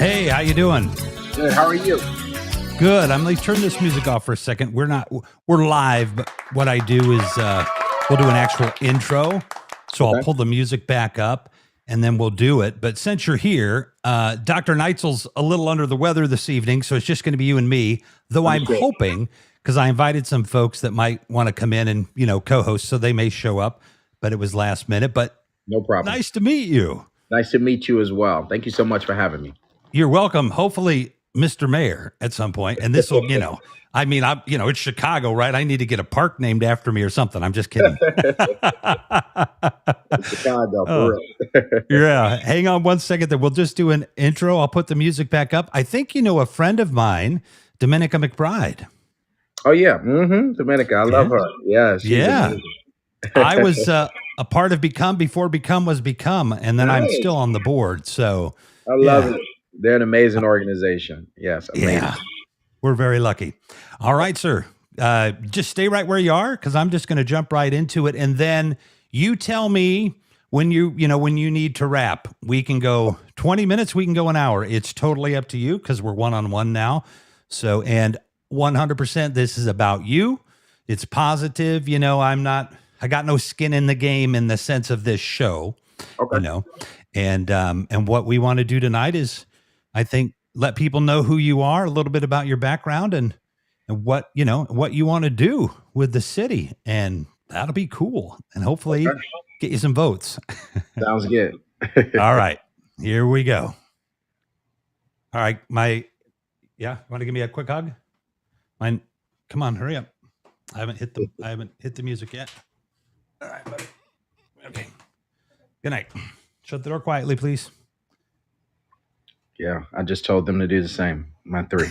Hey, how you doing? Good. How are you? Good. I'm like, turn this music off for a second. We're live, but what I do is we'll do an actual intro. So I'll pull the music back up and then we'll do it. But since you're here, Dr. Neitzel's a little under the weather this evening, so it's just going to be you and me, though I'm hoping, because I invited some folks that might want to come in and, co-host, so they may show up, but it was last minute. But no problem. Nice to meet you. Nice to meet you as well. Thank you so much for having me. You're welcome. Hopefully, Mr. Mayor at some point. And this will, it's Chicago, right? I need to get a park named after me or something. I'm just kidding. Chicago, for real. Yeah. Hang on one second. Then we'll just do an intro. I'll put the music back up. I think you know a friend of mine, Dominica McBride. Oh, yeah. Dominica. I love her. Yeah. Yeah. I was a part of Become before Become was Become. And then I'm still on the board. So I love it. They're an amazing organization. Yes. Amazing. Yeah. We're very lucky. All right, sir. Just stay right where you are, because I'm just going to jump right into it. And then you tell me when you need to wrap. We can go 20 minutes. We can go an hour. It's totally up to you, because we're one-on-one now. So, and 100%, this is about you. It's positive. I got no skin in the game in the sense of this show, and what we want to do tonight is, I think, let people know who you are, a little bit about your background, and what you want to do with the city, and that'll be cool, and hopefully get you some votes. Sounds good. All right, here we go. All right, want to give me a quick hug? Come on, hurry up. I haven't hit the music yet. All right, buddy. Okay. Good night. Shut the door quietly, please. Yeah, I just told them to do the same. My 3.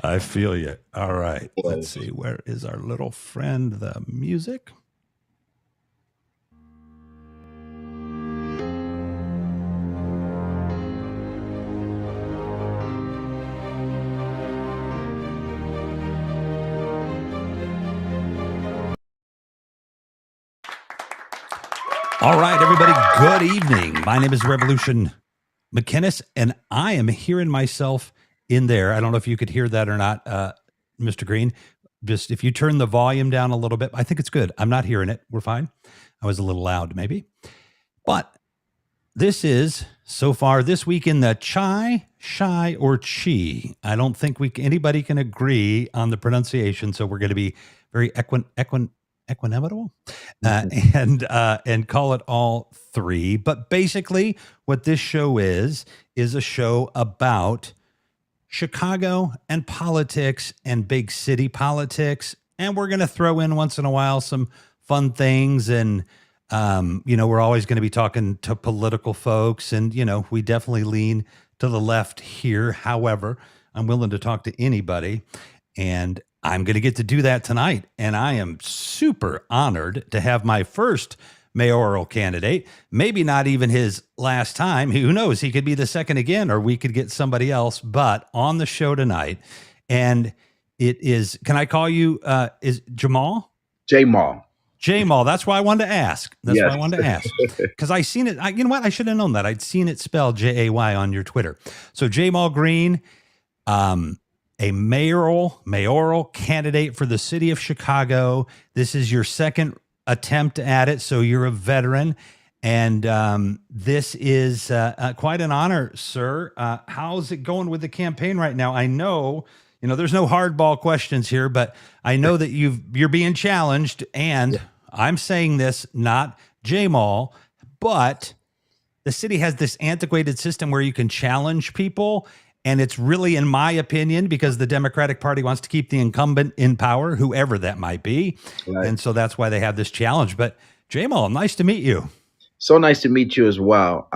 I feel you. All right. Let's see. Where is our little friend, the music? All right, everybody. Good evening. My name is Revolution McInnes, and I am hearing myself in there. I don't know if you could hear that or not, Mr. Green. Just if you turn the volume down a little bit, I think it's good. I'm not hearing it. We're fine. I was a little loud, maybe. But this is, so far, this week in the chai, shy, or chi. I don't think anybody can agree on the pronunciation, so we're going to be very equanimable and call it all 3. But basically what this show is a show about Chicago and politics and big city politics. And we're going to throw in once in a while some fun things. And, we're always going to be talking to political folks, and, we definitely lean to the left here. However, I'm willing to talk to anybody, and I'm going to get to do that tonight, and I am super honored to have my first mayoral candidate, maybe not even his last time. Who knows? He could be the second again, or we could get somebody else, but on the show tonight. And it is, can I call you, is Jamal? Jamal. Jamal. That's why I wanted to ask. Why I wanted to ask. Because I seen it. You know what? I should have known that. I'd seen it spelled Jay on your Twitter. So Jamal Green, a mayoral candidate for the city of Chicago. This is your second attempt at it, so you're a veteran, and this is quite an honor, sir. How's it going with the campaign right now? I know, there's no hardball questions here, but I know that you're being challenged, and I'm saying this, not Jamal, but the city has this antiquated system where you can challenge people. And it's really, in my opinion, because the Democratic Party wants to keep the incumbent in power, whoever that might be. Right. And so that's why they have this challenge. But Jamal, nice to meet you. So nice to meet you as well.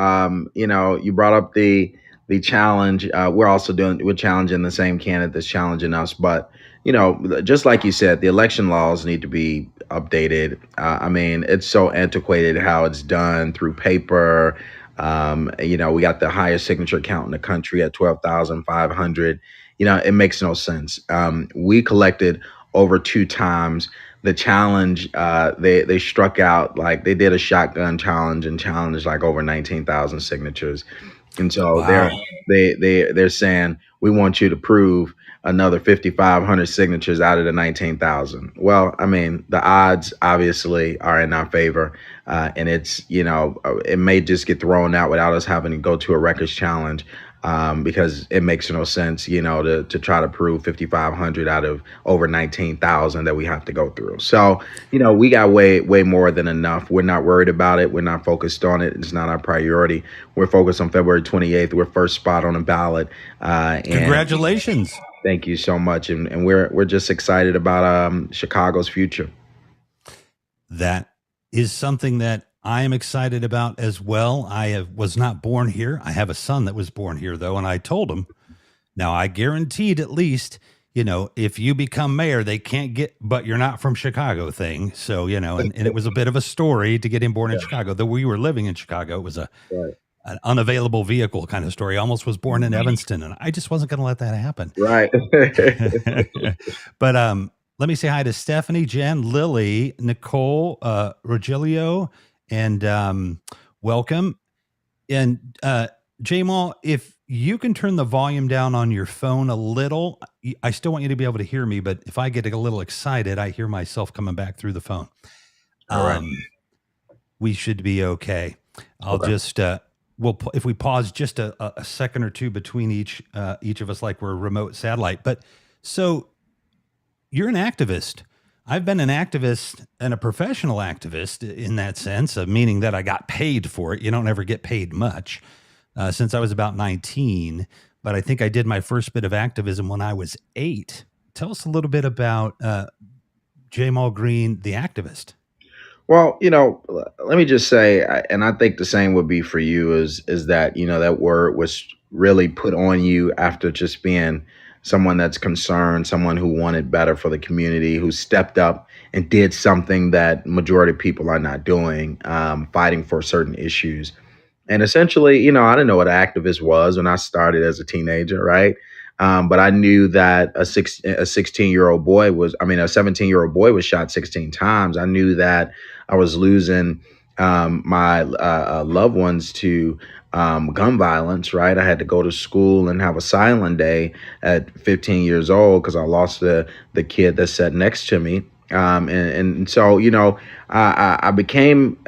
You brought up the challenge. We're challenging the same candidate that's challenging us. But, just like you said, the election laws need to be updated. It's so antiquated how it's done through paper. We got the highest signature count in the country at 12,500. It makes no sense. We collected over 2 times the challenge. They struck out, like they did a shotgun challenge and challenged like over 19,000 signatures. And so Wow. they're saying we want you to prove another 5,500 signatures out of the 19,000. Well, I mean, the odds obviously are in our favor, and it's it may just get thrown out without us having to go to a records challenge. Because it makes no sense, to try to prove 5,500 out of over 19,000 that we have to go through. So, we got way more than enough. We're not worried about it. We're not focused on it. It's not our priority. We're focused on February 28th. We're first spot on the ballot, and Congratulations. thank you so much. And we're just excited about Chicago's future. That is something that I am excited about as well. Was not born here. I have a son that was born here though, and I told him, now I guaranteed at least, if you become mayor, they can't get, but you're not from Chicago thing. So, and it was a bit of a story to get him born in Yeah, Chicago. Though we were living in Chicago, it was right. an unavailable vehicle kind of story. I almost was born in Evanston, and I just wasn't going to let that happen. Right. But let me say hi to Stephanie, Jen, Lily, Nicole, Rogelio, and welcome. And Jamal, if you can turn the volume down on your phone a little, I still want you to be able to hear me. But if I get a little excited, I hear myself coming back through the phone. All right. We should be okay. I'll Okay. just if we pause just a second or two between each of us, like we're a remote satellite. But so you're an activist. I've been an activist and a professional activist in that sense, meaning that I got paid for it. You don't ever get paid much since I was about 19. But I think I did my first bit of activism when I was 8. Tell us a little bit about Jamal Green, the activist. Well, let me just say, and I think the same would be for you, is that that word was really put on you after just being someone that's concerned, someone who wanted better for the community, who stepped up and did something that majority of people are not doing, fighting for certain issues. And essentially, I didn't know what an activist was when I started as a teenager, right? But I knew that a 16-year-old boy was, I mean, a 17-year-old boy was shot 16 times. I knew that I was losing my loved ones to gun violence, right? I had to go to school and have a silent day at 15 years old because I lost the kid that sat next to me. And so, I became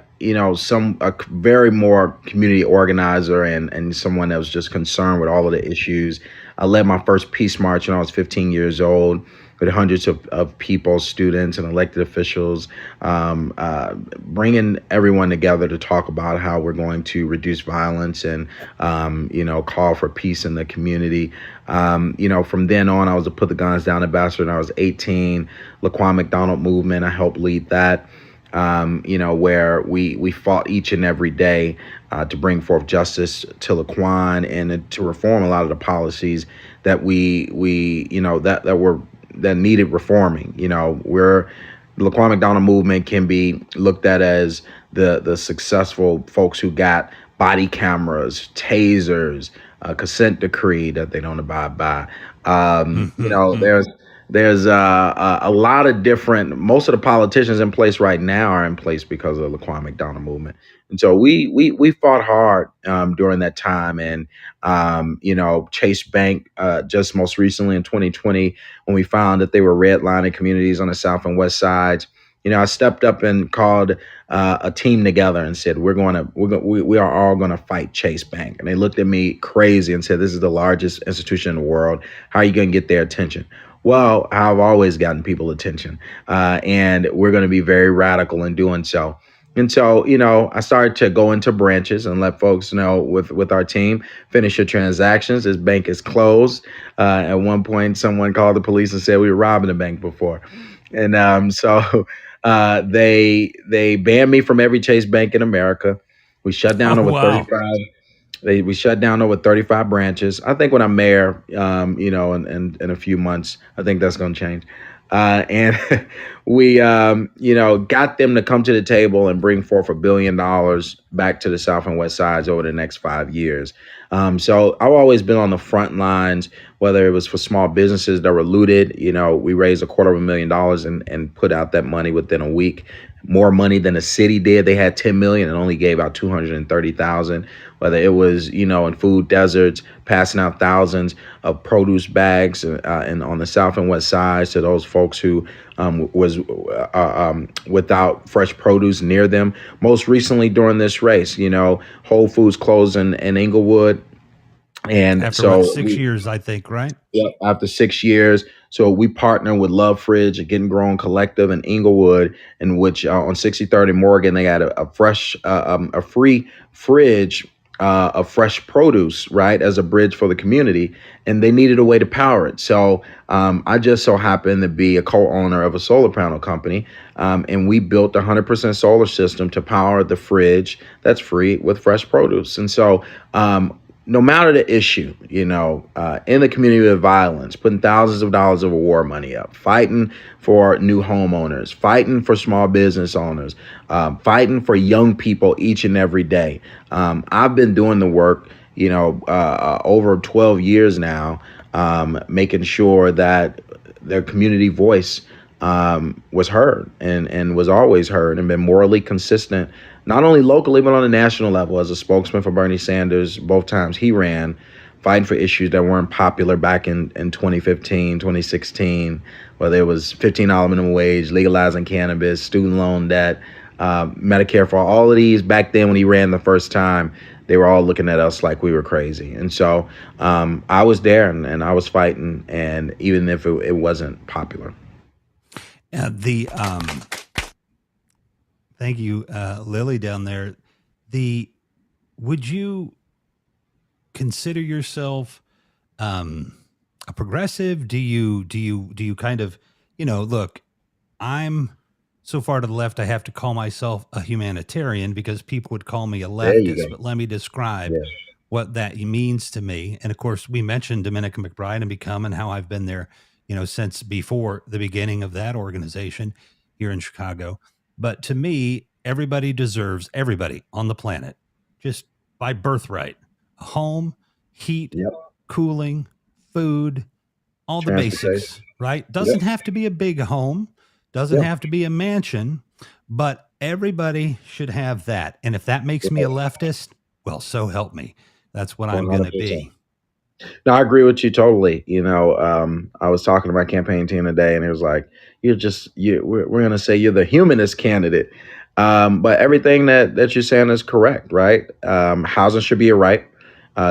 some a very more community organizer and someone that was just concerned with all of the issues. I led my first peace march when I was 15 years old with hundreds of people, students and elected officials, bringing everyone together to talk about how we're going to reduce violence and call for peace in the community. From then on, I was a Put the Guns Down ambassador when I was 18. Laquan McDonald movement, I helped lead that. Where we fought each and every day to bring forth justice to Laquan and to reform a lot of the policies that that needed reforming. Where the Laquan McDonald movement can be looked at as the successful folks who got body cameras, tasers, a consent decree that they don't abide by. There's a lot of different. Most of the politicians in place right now are in place because of the Laquan McDonald movement, and so we fought hard during that time. And Chase Bank just most recently in 2020, when we found that they were redlining communities on the south and west sides. I stepped up and called a team together and said, we are all going to fight Chase Bank. And they looked at me crazy and said, this is the largest institution in the world. How are you going to get their attention? Well, I've always gotten people attention, and we're going to be very radical in doing so. And so, I started to go into branches and let folks know with our team, finish your transactions. This bank is closed. At one point, someone called the police and said we were robbing a bank before. And so they banned me from every Chase Bank in America. We shut down Oh, over wow. 35 we shut down over 35 branches. I think when I'm mayor, in a few months, I think that's going to change. And we, got them to come to the table and bring forth $1 billion back to the South and West Sides over the next 5 years. So I've always been on the front lines, whether it was for small businesses that were looted. We raised $250,000 and put out that money within a week. more money than the city did. They had 10 million and only gave out 230,000. Whether it was, in food deserts, passing out thousands of produce bags, and on the south and west sides to those folks who was without fresh produce near them. Most recently during this race, Whole Foods closed in Inglewood, and After what, so 6 years, I think, right? yeah, after 6 years. So we partner with Love Fridge, a Getting Grown Collective in Inglewood, in which on 6030 Morgan, they had a free fridge of fresh produce, right, as a bridge for the community, and they needed a way to power it. So I just so happened to be a co-owner of a solar panel company, and we built a 100% solar system to power the fridge that's free with fresh produce. And so no matter the issue, in the community of violence, putting thousands of dollars of award money up, fighting for new homeowners, fighting for small business owners, fighting for young people each and every day. I've been doing the work, over 12 years now, making sure that their community voice was heard and was always heard and been morally consistent, not only locally, but on a national level as a spokesman for Bernie Sanders, both times he ran, fighting for issues that weren't popular back in 2015, 2016, whether it was $15 minimum wage, legalizing cannabis, student loan debt, Medicare for all of these back then when he ran the first time. They were all looking at us like we were crazy. And so I was there and I was fighting, and even if it wasn't popular. The Thank you, Lily down there. The Would you consider yourself a progressive? Do you kind of, look, I'm so far to the left, I have to call myself a humanitarian because people would call me a There you leftist. go. But let me describe Yeah. what that means to me. And of course, we mentioned Dominica McBride and Become and how I've been there, since before the beginning of that organization here in Chicago. But to me, everybody deserves, everybody on the planet, just by birthright, a home, heat, Yep. cooling, food, all the Transportation. basics, right? Yep. Doesn't have to be a big home, doesn't Yep. have to be a mansion, but everybody should have that. And if that makes me a leftist, well, so help me. That's what I'm going to 100%. be. No, I agree with you totally. I was talking to my campaign team today, and it was like, we're going to say you're the humanist candidate. But everything that you're saying is correct, right? Housing should be a right.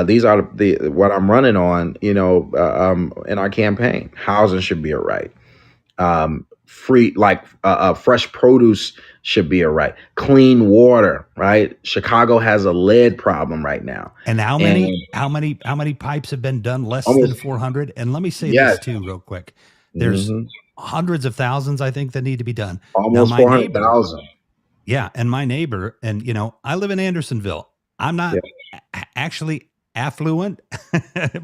These are what I'm running on, in our campaign. Housing should be a right. Free, like fresh produce should be a right. Clean water, right? Chicago has a lead problem right now, And how and many pipes have been done less than almost 400? And let me say yes, this too real quick. There's hmm hundreds of thousands I think that need to be done. Now almost my four hundred neighbor, thousand. yeah, and my neighbor, and I live in Andersonville. I'm Yeah, not actually affluent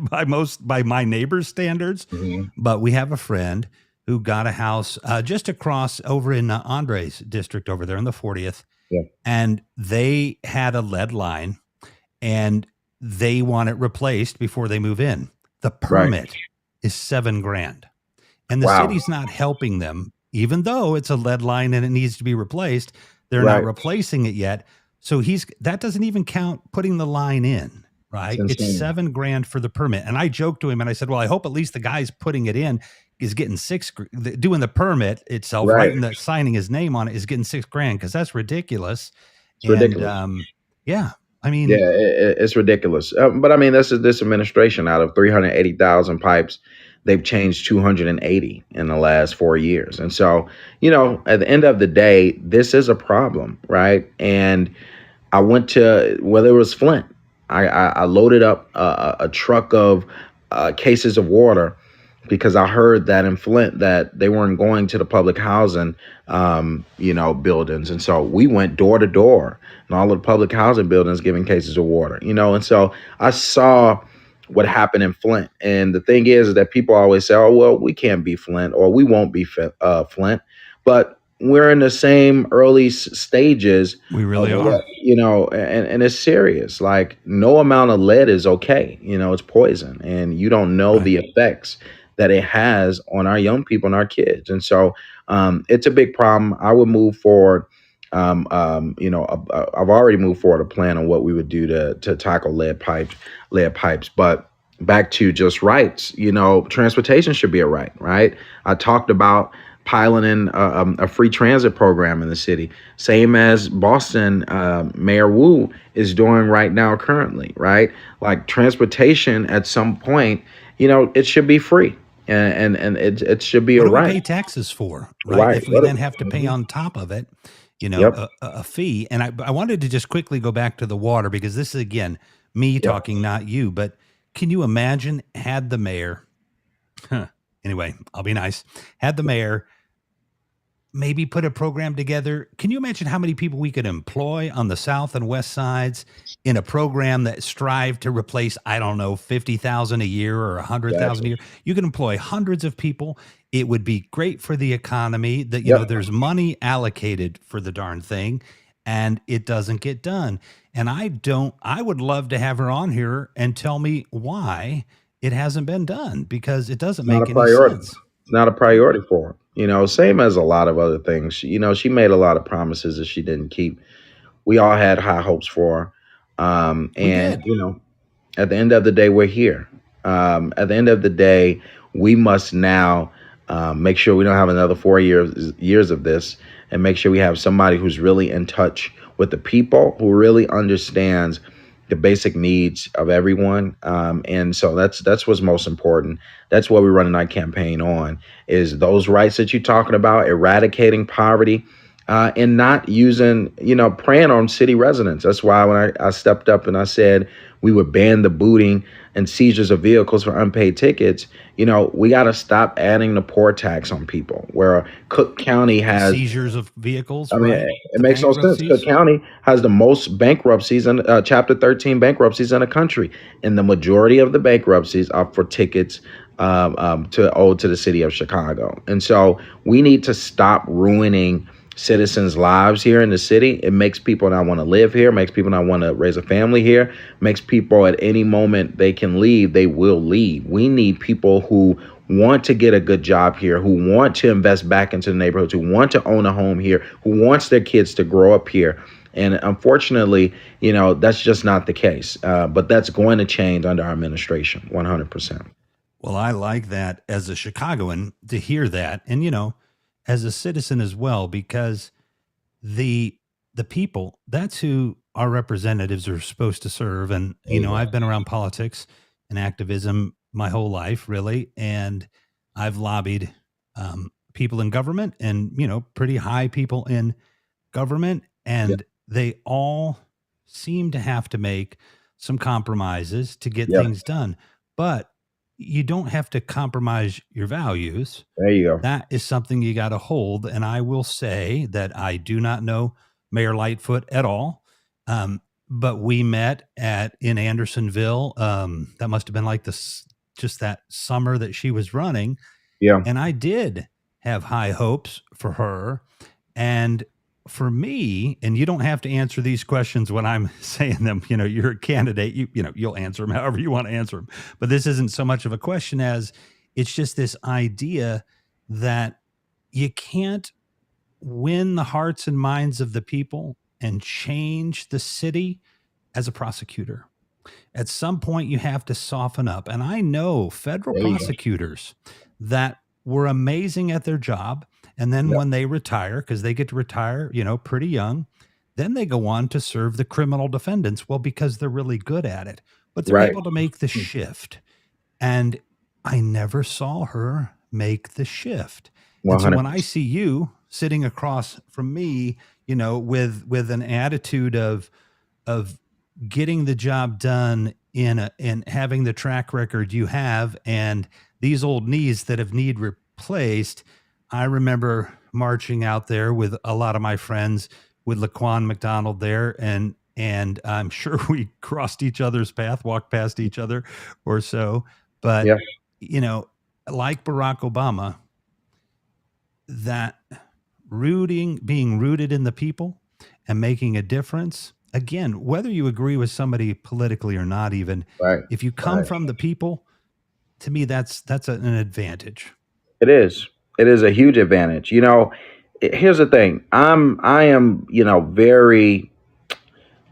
by my neighbor's standards, hmm but we have a friend who got a house just across over in Andre's district over there in the 40th, yeah, and they had a lead line, and they want it replaced before they move in. The right. permit is 7 grand, and the Wow, city's not helping them, even though it's a lead line and it needs to be replaced. They're not right. replacing it yet. So that doesn't even count putting the line in, It's right? It's insane. 7 grand for the permit. And I joked to him and I said, well, I hope at least the guy's putting it in is getting doing the permit itself, Right. writing signing his name on it is getting 6 grand because that's ridiculous. It's And ridiculous. yeah, I Yeah, mean, it's ridiculous. But I mean, this administration, out of 380,000 pipes, they've changed 280 in the last 4 years. And so, at the end of the day, this is a problem, right? And I went to, whether it was Flint, I loaded up a truck of cases of water because I heard that in Flint that they weren't going to the public housing, buildings, and so we went door to door in all of the public housing buildings giving cases of water, and so I saw what happened in Flint. And the thing is that people always say, "Oh, well, we can't be Flint, or we won't be Flint," but we're in the same early stages we of really what, are. and it's serious. Like, no amount of lead is okay. It's poison, and you don't know Right. the effects that it has on our young people and our kids. And so it's a big problem. I would move forward I've already moved forward a plan on what we would do to tackle lead pipes. But back to just rights, transportation should be a right, right? I talked about piloting a free transit program in the city, same as Boston Mayor Wu is doing right now currently, right? Like transportation at some point, it should be free, and it should be What a do we right, pay taxes for, right? right? If we then have to pay Mhm. on top of it, Yep, a fee. And I wanted to just quickly go back to the water because this is again me yep, talking, not you. But can you imagine had the mayor, huh, anyway, I'll be nice, had the mayor maybe put a program together. Can you imagine how many people we could employ on the south and west sides in a program that strive to replace, I don't know, 50,000 a year or 100,000 a exactly. year? You could employ hundreds of people. It would be great for the economy that, Yep. there's money allocated for the darn thing and it doesn't get done. And I would love to have her on here and tell me why it hasn't been done because it doesn't It's not a make any priority. sense. It's not a priority for her. Same as a lot of other things. She made a lot of promises that she didn't keep. We all had high hopes for her. We And did. at the end of the day, we're here. At the end of the day, we must now make sure we don't have another 4 years of this, and make sure we have somebody who's really in touch with the people, who really understands the basic needs of everyone. And so that's what's most important. That's what we're running our campaign on: is those rights that you're talking about, eradicating poverty, and not using, preying on city residents. That's why when I stepped up and I said we would ban the booting and seizures of vehicles for unpaid tickets. We got to stop adding the poor tax on people. Where Cook County The has, seizures of vehicles, I mean, right? it The makes no sense. Cook bankruptcies. County has the most bankruptcies and Chapter 13 bankruptcies in the country, and the majority of the bankruptcies are for tickets to owe to the city of Chicago. And so we need to stop ruining citizens' lives here in the city. It makes people not want to live here, makes people not want to raise a family here, makes people at any moment they can leave, they will leave. We need people who want to get a good job here, who want to invest back into the neighborhoods, who want to own a home here, who wants their kids to grow up here. And unfortunately, that's just not the case. But that's going to change under our administration, 100%. Well, I like that as a Chicagoan to hear that, and as a citizen as well, because the the people, that's who our representatives are supposed to serve. And There you go. I've been around politics and activism my whole life, really, and I've lobbied people in government and pretty high people in government, Yep. and they all seem to have to make some compromises to get Yep. things done. But you don't have to compromise your values. There you go. That is something you got to hold. And I will say that I do not know Mayor Lightfoot at all. But we met at in Andersonville. That must have been like this just that summer that she was running, Yeah. and I did have high hopes for her. And for me, and you don't have to answer these questions when I'm saying them, you're a candidate, you'll answer them however you want to answer them. But this isn't so much of a question as it's just this idea that you can't win the hearts and minds of the people and change the city as a prosecutor. At some point, you have to soften up. And I know federal There you go. prosecutors that were amazing at their job. And then Yep. when they retire, because they get to retire, pretty young, then they go on to serve the criminal defendants. Well, because they're really good at it, but they're Right. able to make the shift. And I never saw her make the shift. And so when I 100%. see you sitting across from me, with an attitude of getting the job done in having the track record you have and these old knees that have need replaced. I remember marching out there with a lot of my friends with Laquan McDonald there, and I'm sure we crossed each other's path, walked past each other or so. But Yeah. you know, like Barack Obama, that being rooted in the people and making a difference. Again, whether you agree with somebody politically or not, even Right. if you come Right. from the people, to me, that's an advantage. It is. It is a huge advantage. here's the thing. I am, very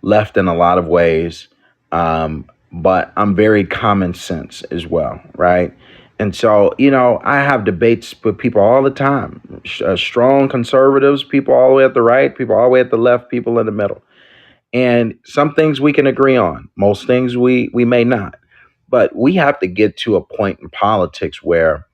left in a lot of ways, but I'm very common sense as well, right? And so, I have debates with people all the time. Strong conservatives, people all the way at the right, people all the way at the left, people in the middle. And some things we can agree on, most things we may not. But we have to get to a point in politics where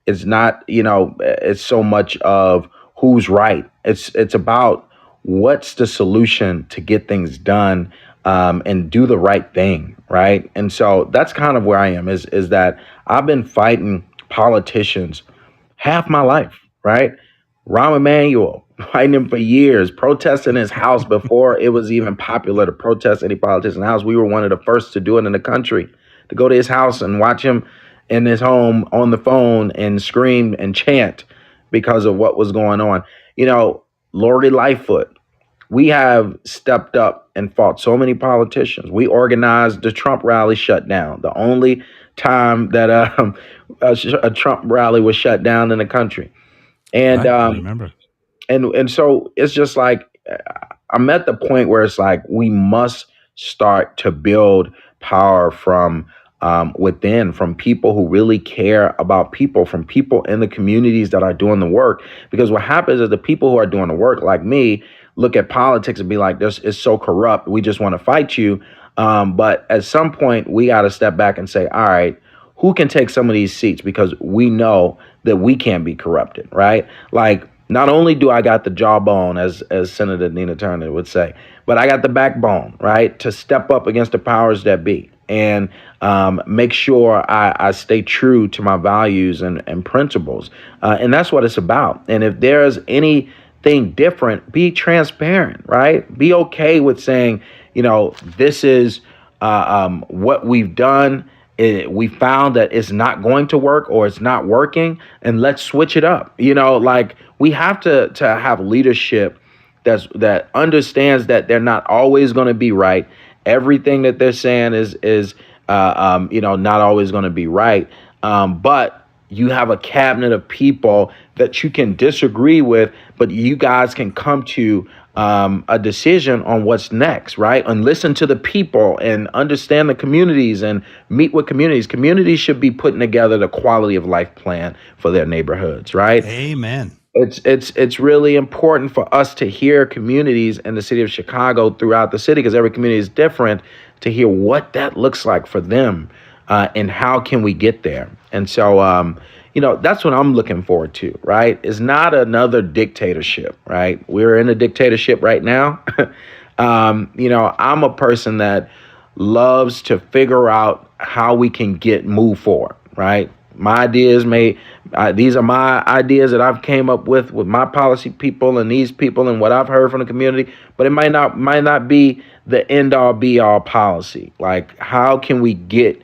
it's not, it's so much of who's right. It's about what's the solution to get things done, and do the right thing, right? And so that's kind of where I am. Is that I've been fighting politicians half my life, right? Rahm Emanuel, fighting him for years, protesting his house before it was even popular to protest any politician's house. We were one of the first to do it in the country, to go to his house and watch him in his home on the phone and scream and chant because of what was going on. Lori Lightfoot, we have stepped up and fought so many politicians. We organized the Trump rally shutdown, the only time that a Trump rally was shut down in the country. And Right. I remember. and so it's just like I'm at the point where it's like we must start to build power from within, from people who really care about people, from people in the communities that are doing the work. Because what happens is the people who are doing the work, like me, look at politics and be like, "This is so corrupt. We just want to fight you." But at some point, we got to step back and say, "All right, who can take some of these seats?" Because we know that we can't be corrupted, right? Like, not only do I got the jawbone, as Senator Nina Turner would say, but I got the backbone, right, to step up against the powers that be and make sure I stay true to my values and principles. And that's what it's about. And if there's anything different, be transparent, right? Be okay with saying, this is what we've done. We found that it's not going to work or it's not working, and let's switch it up. Like, we have to have leadership that understands that they're not always going to be right. Everything that they're saying is not always going to be right. But you have a cabinet of people that you can disagree with, but you guys can come to a decision on what's next, right? And listen to the people and understand the communities and meet with communities. Communities should be putting together the quality of life plan for their neighborhoods, right? Amen. It's really important for us to hear communities in the city of Chicago, throughout the city, because every community is different, to hear what that looks like for them, and how can we get there. And so, that's what I'm looking forward to, right? It's not another dictatorship, right? We're in a dictatorship right now. I'm a person that loves to figure out how we can move forward, right? My ideas these are my ideas that I've came up with my policy people and these people and what I've heard from the community, but it might not be the end all be all policy. Like, how can we get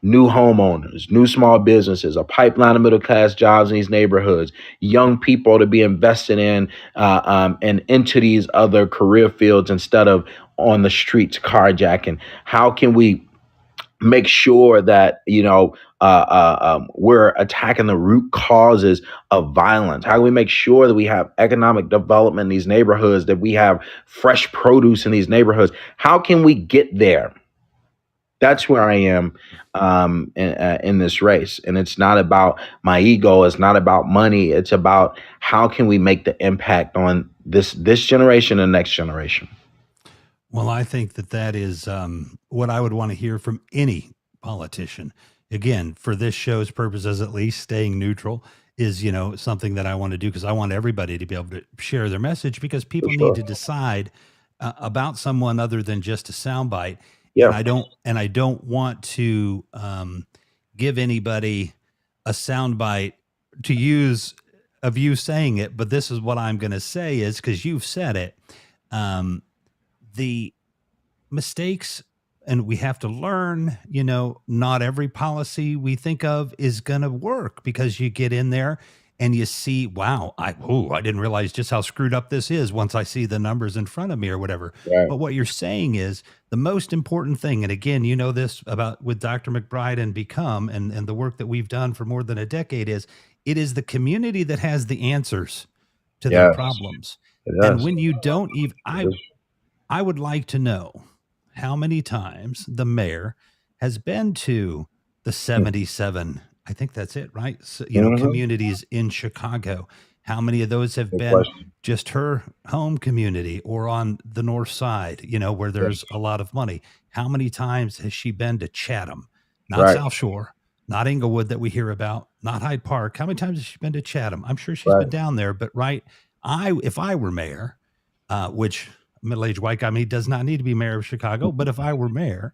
new homeowners, new small businesses, a pipeline of middle class jobs in these neighborhoods, young people to be invested in, and into these other career fields instead of on the streets carjacking? How can we make sure that we're attacking the root causes of violence? How do we make sure that we have economic development in these neighborhoods, that we have fresh produce in these neighborhoods? How can we get there? That's where I am, in this race. And it's not about my ego. It's not about money. It's about how can we make the impact on this generation and next generation. Well, I think that is what I would want to hear from any politician. Again, for this show's purposes, at least, staying neutral is, something that I want to do because I want everybody to be able to share their message because For people need sure. to decide about someone other than just a soundbite. And Yeah. I don't want to give anybody a soundbite to use of you saying it, but this is what I'm going to say is because you've said it. Um, the mistakes and we have to learn, not every policy we think of is going to work because you get in there and you see, wow, I didn't realize just how screwed up this is once I see the numbers in front of me or whatever. Right. But what you're saying is the most important thing, and again, this about with Dr. McBride and Become and the work that we've done for more than a decade is it is the community that has the answers to their Yes, problems. it And does. when you don't even, It is. I would like to know how many times the mayor has been to the 77, I think that's it, right? So, Mm-hmm. communities in Chicago. How many of those have Good been question. just her home community or on the north side, where Yeah. there's a lot of money? How many times has she been to Chatham, not Right. South Shore, not Inglewood that we hear about, not Hyde Park? How many times has she been to Chatham? I'm sure she's Right. been down there, but right, if I were mayor, which middle-aged white guy, I mean, he does not need to be mayor of Chicago, but if I were mayor,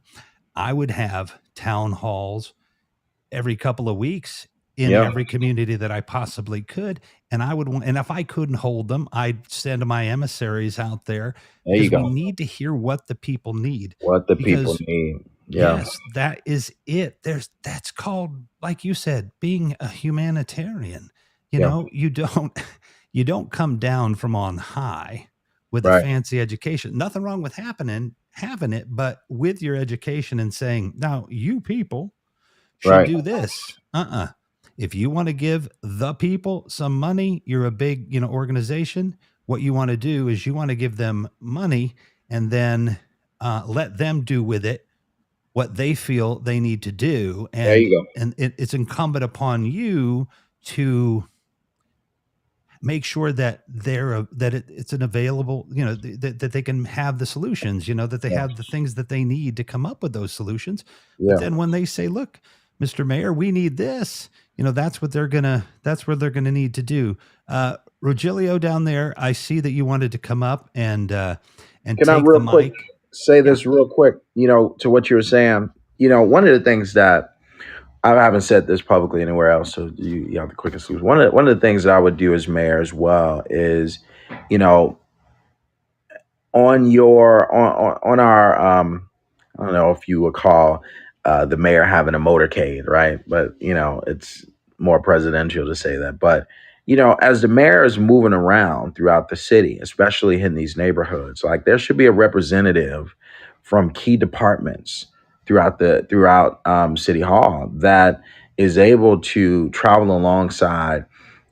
I would have town halls every couple of weeks in Yeah. every community that I possibly could. And I would want, and if I couldn't hold them, I'd send my emissaries out there There you because we go. need to hear what the people need. What the people Because need. Yeah. yes, that is it. That's called, like you said, being a humanitarian. Yeah. You don't you don't come down from on high with a Right. fancy education. Nothing wrong with having it, but with your education and saying, now you people should Right. do this. If you want to give the people some money, you're a big, organization. What you want to do is you want to give them money and then let them do with it what they feel they need to do, There and you go. it's incumbent upon you to make sure that it's an available, that they can have the solutions, that they Yeah. have the things that they need to come up with those solutions. But Yeah. then when they say, look, Mr. Mayor, we need this, that's what they're gonna need to do. Rogelio down there, I see that you wanted to come up and Can I take the real quick mic. say Yeah. this real quick? To what you were saying. One of the things that I haven't said this publicly anywhere else, so you have the quickest solution. One of the things that I would do as mayor as well is, you know, on our I don't know if you would call the mayor having a motorcade, right? But it's more presidential to say that. But as the mayor is moving around throughout the city, especially in these neighborhoods, like there should be a representative from key departments throughout city hall that is able to travel alongside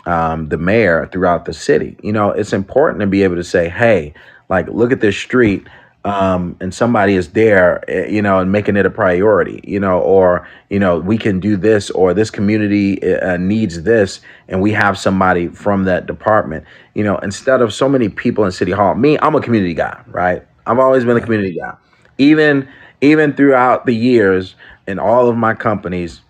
the mayor throughout the city. It's important to be able to say, hey, like, look at this street. And somebody is there, and making it a priority, or, we can do this, or this community needs this, and we have somebody from that department, instead of so many people in City Hall. Me, I'm a community guy, right? I've always been a Right. community guy. Even, even throughout the years in all of my companies,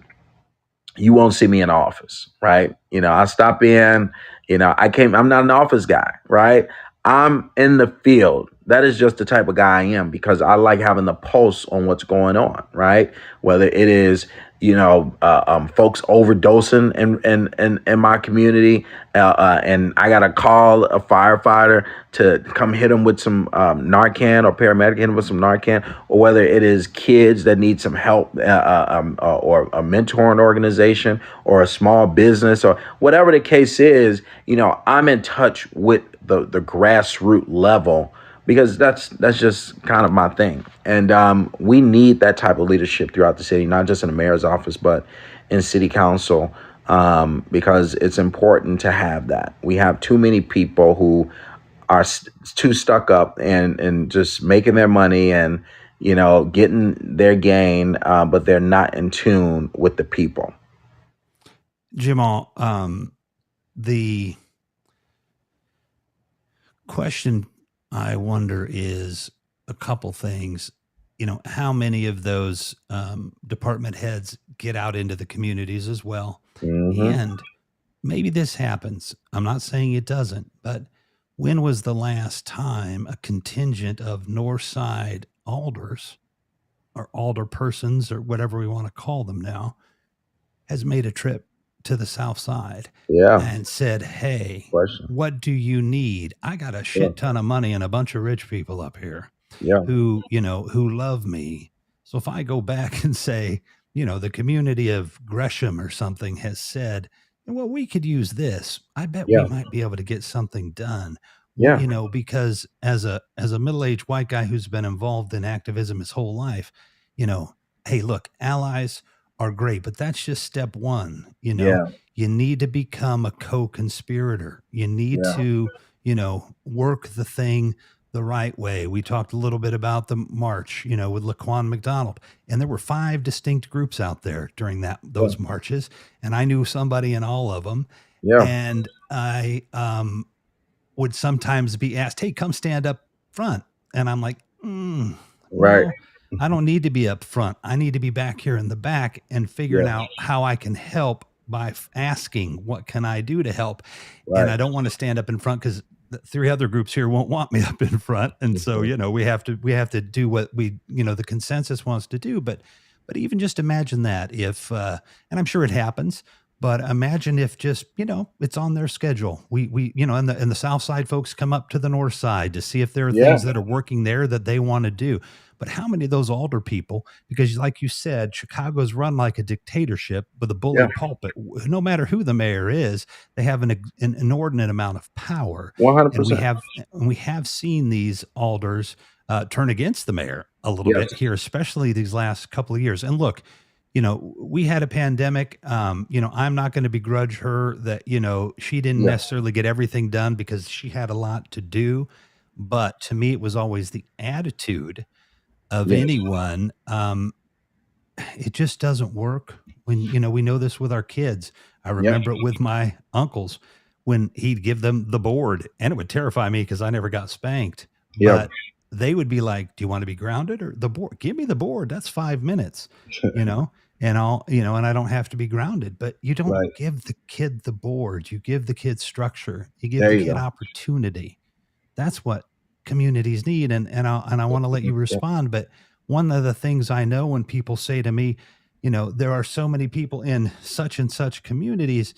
you won't see me in office, right? I stop in, I'm not an office guy, right? I'm in the field. That is just the type of guy I am because I like having the pulse on what's going on, right? Whether it is, folks overdosing in my community, and I got to call a firefighter to come hit them with some Narcan, or paramedic hit them with some Narcan, or whether it is kids that need some help, or a mentoring organization, or a small business, or whatever the case is. I'm in touch with the grassroots level because that's just kind of my thing. And we need that type of leadership throughout the city, not just in the mayor's office, but in city council, because it's important to have that. We have too many people who are too stuck up and just making their money and getting their gain, but they're not in tune with the people. Jamal, the question I wonder is a couple things. How many of those department heads get out into the communities as well? Hmm. And maybe this happens. I'm not saying it doesn't, but when was the last time a contingent of North Side alders or alder persons or whatever we want to call them now has made a trip to the South Side Yeah. and said, hey, Question. what do you need? I got a Yeah. shit ton of money and a bunch of rich people up here Yeah. who love me. So if I go back and say, the community of Gresham or something has said, well, we could use this. I bet we Yeah. might be able to get something done. Yeah. Because as a middle-aged white guy who's been involved in activism his whole life, you know, hey, look, allies are great, but that's just step one. Yeah. You need to become a co-conspirator. You need Yeah. to, work the thing the right way. We talked a little bit about the march, with Laquan McDonald, and there were five distinct groups out there during those Yeah. marches, and I knew somebody in all of them, Yeah. and I would sometimes be asked, "Hey, come stand up front." And I'm like, Right. no, I don't need to be up front. I need to be back here in the back and figuring Yeah. out how I can help by asking, what can I do to help? And Right. I don't want to stand up in front because the three other groups here won't want me up in front. And so, Mhm. we have to do what the consensus wants to do. But even just imagine that if, and I'm sure it happens, but imagine if just, it's on their schedule. And the South Side folks come up to the North Side to see if there are Yeah. things that are working there that they want to do. But how many of those older people, because like you said, Chicago's run like a dictatorship with a Yeah. bully pulpit. No matter who the mayor is, they have an inordinate amount of power. And we 100%. have and we have seen these alders turn against the mayor a little Yes. bit here, especially these last couple of years. And look, we had a pandemic. I'm not going to begrudge her that, she didn't Yeah. necessarily get everything done because she had a lot to do. But to me, it was always the attitude of Yes. anyone. It just doesn't work when, we know this with our kids. I Yep. remember it with my uncles when he'd give them the board, and it would terrify me because I never got spanked. Yep. But they would be like, "Do you want to be grounded or the board? Give me the board. That's 5 minutes, you know, and I don't have to be grounded." But you don't Right. give the kid the board. You give the kid structure. You give There the you kid go. opportunity. That's what communities need. And I want to let you Yeah. respond. But one of the things I know when people say to me, there are so many people in such and such communities,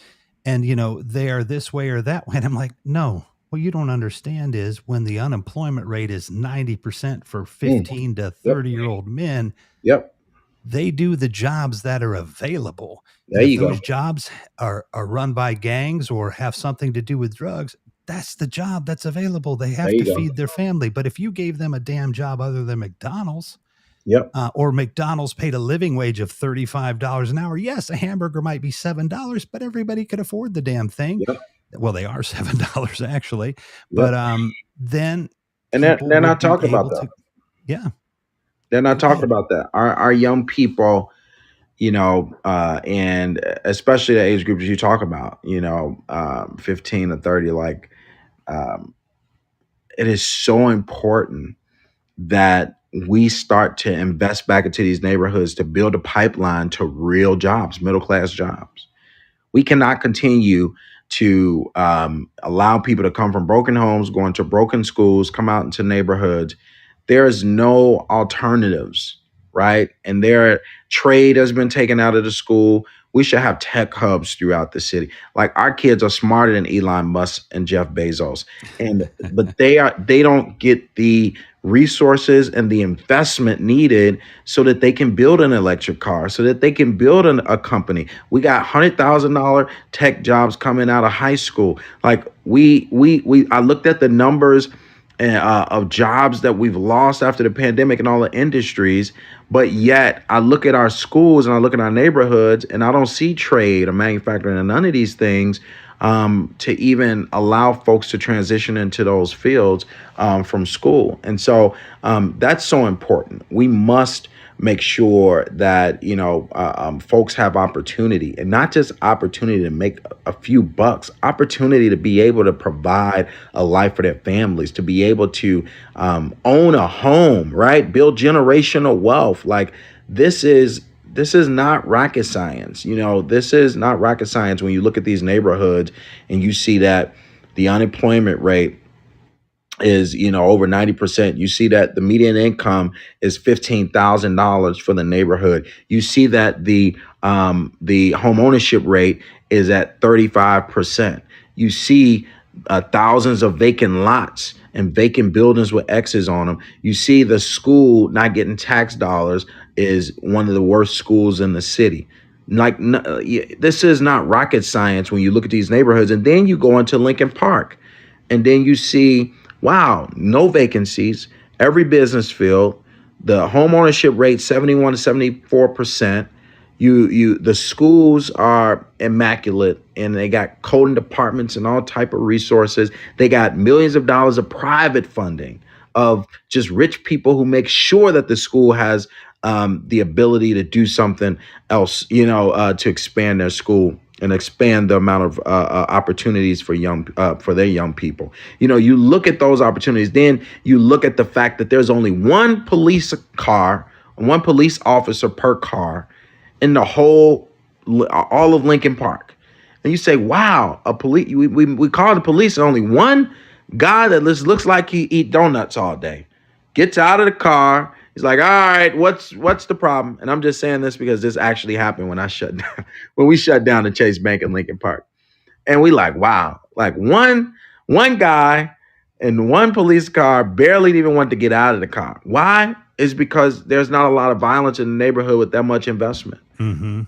and they are this way or that way. And I'm like, no, what you don't understand is when the unemployment rate is 90% for Mm. 15 to Yep. 30-year-old men, Yep. they do the jobs that are available. There And if you go. those jobs are run by gangs or have something to do with drugs, that's the job that's available. They There have to you go. feed their family. But if you gave them a damn job other than McDonald's, Yep. or McDonald's paid a living wage of $35 an hour, yes, a hamburger might be $7, but everybody could afford the damn thing. Yep. Well, they are $7 actually, but Yep. then And they're, people they're would not be talking about able that. to, yeah, They're not go talking ahead. about that. Our young people, and especially the age groups you talk about, 15 to 30, like, um, it is so important that we start to invest back into these neighborhoods to build a pipeline to real jobs, middle class jobs. We cannot continue to allow people to come from broken homes, go into broken schools, come out into neighborhoods. There is no alternatives, right? And their trade has been taken out of the school. We should have tech hubs throughout the city. Like our kids are smarter than Elon Musk and Jeff Bezos, and but they don't get the resources and the investment needed so that they can build an electric car, so that they can build a company. We got $100,000 tech jobs coming out of high school. Like I looked at the numbers of jobs that we've lost after the pandemic and all the industries, but yet I look at our schools and I look at our neighborhoods and I don't see trade or manufacturing and none of these things to even allow folks to transition into those fields from school. And so that's so important. We must make sure that folks have opportunity, and not just opportunity to make a few bucks, opportunity to be able to provide a life for their families, to be able to own a home, right? Build generational wealth. Like this is not rocket science. This is not rocket science when you look at these neighborhoods and you see that the unemployment rate is over 90%. You see that the median income is $15,000 for the neighborhood. You see that the home ownership rate is at 35%. You see thousands of vacant lots and vacant buildings with X's on them. You see the school not getting tax dollars is one of the worst schools in the city. Like this is not rocket science when you look at these neighborhoods, and then you go into Lincoln Park and then you see, wow, no vacancies, every business field, the home ownership rate 71 to 74%. The schools are immaculate, and they got coding departments and all type of resources. They got millions of dollars of private funding of just rich people who make sure that the school has the ability to do something else, to expand their school and expand the amount of opportunities for for their young people. You look at those opportunities, then you look at the fact that there's only one police car, one police officer per car in the whole, all of Lincoln Park. And you say, wow, a police, we call the police, and only one guy that looks like he eat donuts all day gets out of the car. He's like, all right, what's the problem? And I'm just saying this because this actually happened when I shut down when we shut down the Chase Bank in Lincoln Park. And we like, wow, like one guy in one police car barely even want to get out of the car. Why? Is because there's not a lot of violence in the neighborhood with that much investment. Mm-hmm.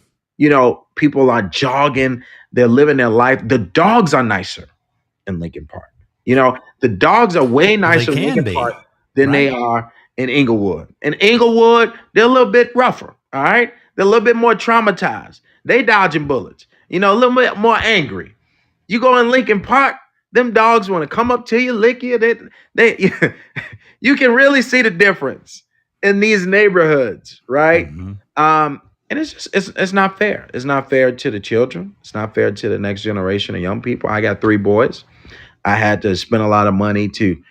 People are jogging, they're living their life. The dogs are nicer in Lincoln Park. The dogs are way Well, they nicer in can Lincoln Park be, than they right? are in Inglewood. In Inglewood, they're a little bit rougher. All right, they're a little bit more traumatized. They dodging bullets. A little bit more angry. You go in Lincoln Park, them dogs want to come up to you, lick you. They you can really see the difference in these neighborhoods, right? Mm-hmm. And it's not fair. It's not fair to the children. It's not fair to the next generation of young people. I got three boys. I had to spend a lot of money to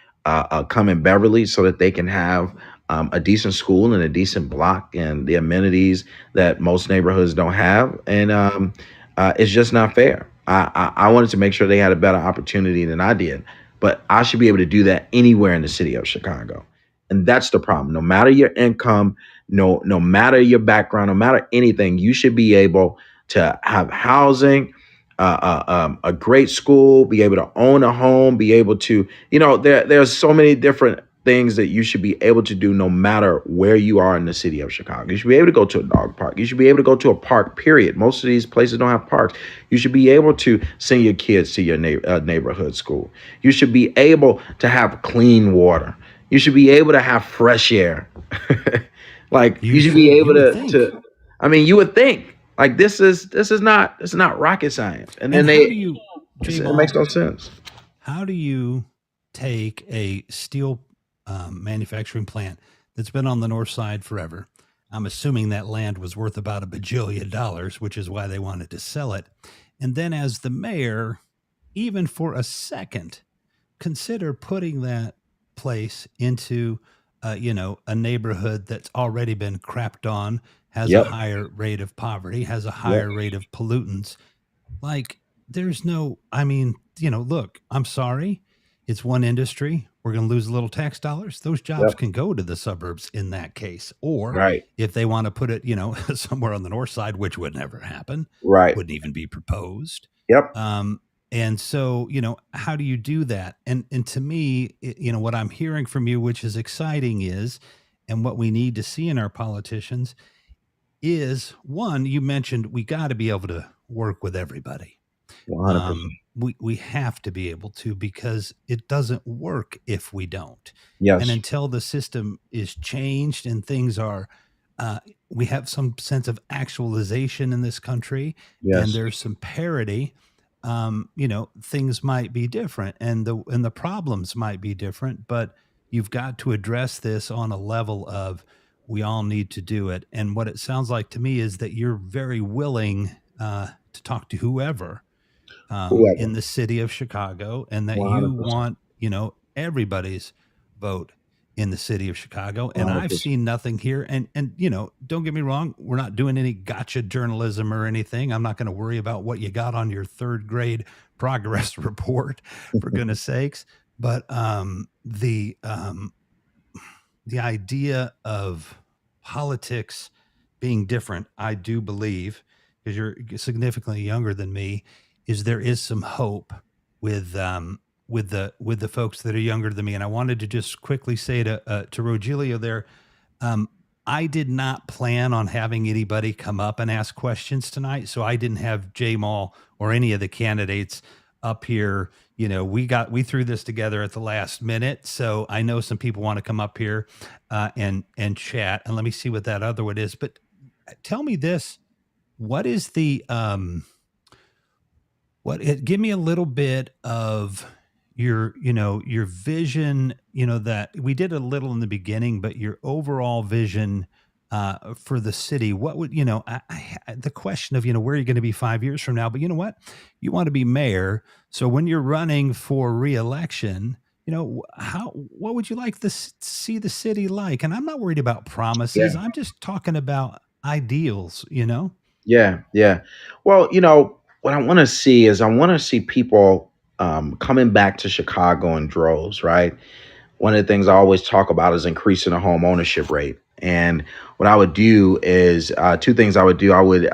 come in Beverly so that they can have a decent school and a decent block and the amenities that most neighborhoods don't have. And it's just not fair. I wanted to make sure they had a better opportunity than I did, but I should be able to do that anywhere in the city of Chicago. And that's the problem. No matter your income, no matter your background, no matter anything, you should be able to have housing, a great school, be able to own a home, be able to, there's so many different things that you should be able to do no matter where you are in the city of Chicago. You should be able to go to a dog park. You should be able to go to a park, period. Most of these places don't have parks. You should be able to send your kids to your neighborhood school. You should be able to have clean water. You should be able to have fresh air. Like You you should be should. You able would think. I mean, you would think like this is not, it's not rocket science. And then And how do you, it makes Jamal? no sense. How do you take a steel manufacturing plant that's been on the north side forever? I'm assuming that land was worth about $1 bajillion, which is why they wanted to sell it. And then, as the mayor, even for a second, consider putting that place into, a neighborhood that's already been crapped on, has a Yep. higher rate of poverty, has a Yep. higher rate of pollutants. Like, there's no, look, I'm sorry. It's one industry. We're going to lose a little tax dollars. Those jobs Yep. can go to the suburbs in that case. Or Right. if they want to put it, somewhere on the north side, which would never happen, Right. wouldn't even be proposed. Yep. And so, how do you do that? And to me, what I'm hearing from you, which is exciting, is, and what we need to see in our politicians is, one, you mentioned we got to be able to work with everybody. 100%. We have to be able to, because it doesn't work if we don't. And Yes. until the system is changed and things are, uh, we have some sense of actualization in this country, and Yes. there's some parity. Things might be different, and the problems might be different, but you've got to address this on a level of, we all need to do it. And what it sounds like to me is that you're very willing to talk to whoever Whoever. in the city of Chicago, and that you 100%. want, everybody's vote in the city of Chicago. And I've 100%. seen nothing here. And don't get me wrong, we're not doing any gotcha journalism or anything. I'm not going to worry about what you got on your third grade progress report, for goodness sakes. But the idea of politics being different, I do believe, because you're significantly younger than me, is there is some hope with with the folks that are younger than me. And I wanted to just quickly say to Rogelio there, um, I did not plan on having anybody come up and ask questions tonight, so I didn't have J Mall or any of the candidates up here. We threw this together at the last minute, so I know some people want to come up here and chat. And let me see what that other one is. But tell me this. what is the give me a little bit of your, your vision, that we did a little in the beginning, but your overall vision for the city. What would, the question of, where are you going to be 5 years from now? But you know what? You want to be mayor. So when you're running for reelection, what would you like to see the city like? And I'm not worried about promises. Yeah. I'm just talking about ideals. Yeah, yeah. Well, what I want to see is I want to see people coming back to Chicago in droves, right? One of the things I always talk about is increasing the home ownership rate. And what I would do is two things I would do. I would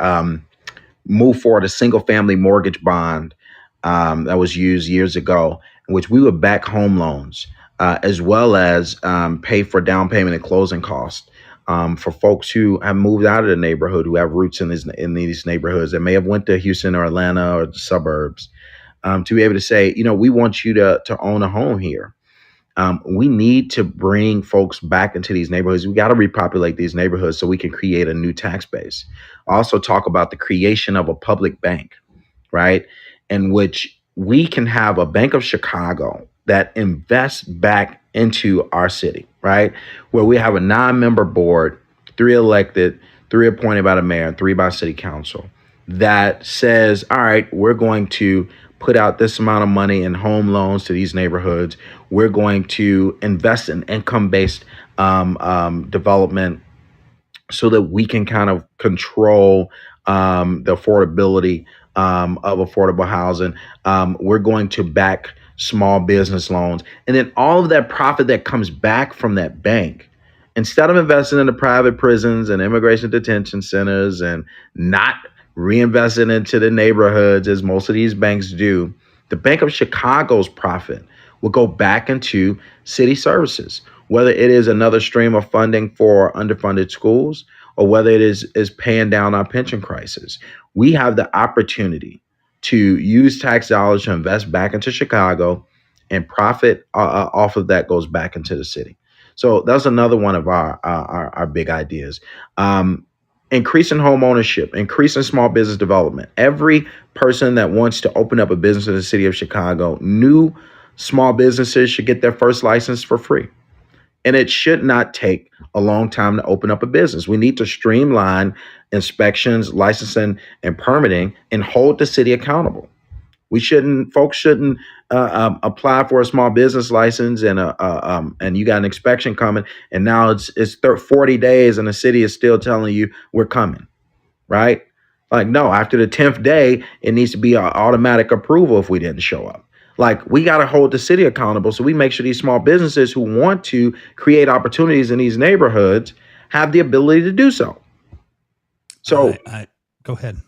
move forward a single family mortgage bond that was used years ago, in which we would back home loans as well as pay for down payment and closing costs. For folks who have moved out of the neighborhood, who have roots in these neighborhoods that may have went to Houston or Atlanta or the suburbs, to be able to say, we want you to own a home here. We need to bring folks back into these neighborhoods. We got to repopulate these neighborhoods so we can create a new tax base. I also talk about the creation of a public bank, right? In which we can have a Bank of Chicago that invests back into our city, right? Where we have a non-member board, three elected, three appointed by the mayor, and three by city council, that says, all right, we're going to put out this amount of money in home loans to these neighborhoods. We're going to invest in income-based development so that we can kind of control the affordability of affordable housing. We're going to back small business loans. And then all of that profit that comes back from that bank, instead of investing in the private prisons and immigration detention centers and not reinvesting into the neighborhoods as most of these banks do, the Bank of Chicago's profit will go back into city services, whether it is another stream of funding for underfunded schools or whether it is paying down our pension crisis. We have the opportunity to use tax dollars to invest back into Chicago, and profit off of that goes back into the city. So that's another one of our big ideas. Um, Increasing home ownership, increasing small business development. Every person that wants to open up a business in the city of Chicago, new small businesses should get their first license for free. And it should not take a long time to open up a business. We need to streamline inspections, licensing, and permitting and hold the city accountable. Folks shouldn't apply for a small business license and you got an inspection coming, and now it's 40 days and the city is still telling you we're coming, right? Like, no, after the 10th day, it needs to be an automatic approval if we didn't show up. Like, we got to hold the city accountable so we make sure these small businesses who want to create opportunities in these neighborhoods have the ability to do so. So, I go ahead.